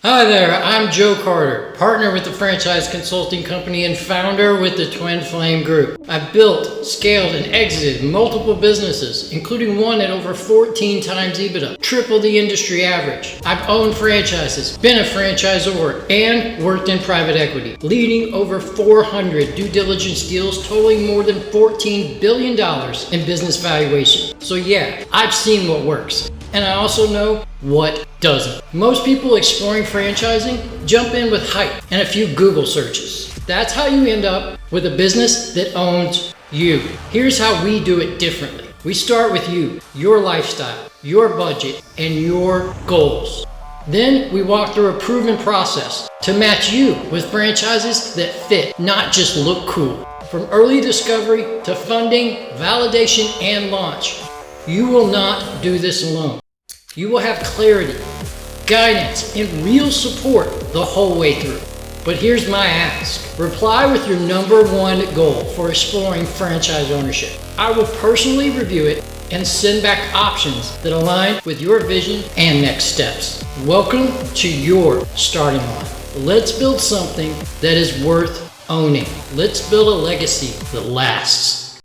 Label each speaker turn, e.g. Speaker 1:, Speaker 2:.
Speaker 1: Hi there, I'm Joe Carter, partner with the franchise consulting company and founder with the Twinflame Group. I've built, scaled, and exited multiple businesses, including one at over 14 times EBITDA, triple the industry average. I've owned franchises, been a franchisor, and worked in private equity, leading over 400 due diligence deals totaling more than $14 billion in business valuation. So yeah, I've seen what works, and I also know what doesn't. Most people exploring franchising jump in with hype and a few Google searches. That's how you end up with a business that owns you. Here's how we do it differently. We start with you, your lifestyle, your budget, and your goals. Then we walk through a proven process to match you with franchises that fit, not just look cool. From early discovery to funding, validation, and launch. You will not do this alone. You will have clarity, guidance, and real support the whole way through. But here's my ask. Reply with your number one goal for exploring franchise ownership. I will personally review it and send back options that align with your vision and next steps. Welcome to your starting line. Let's build something that is worth owning. Let's build a legacy that lasts.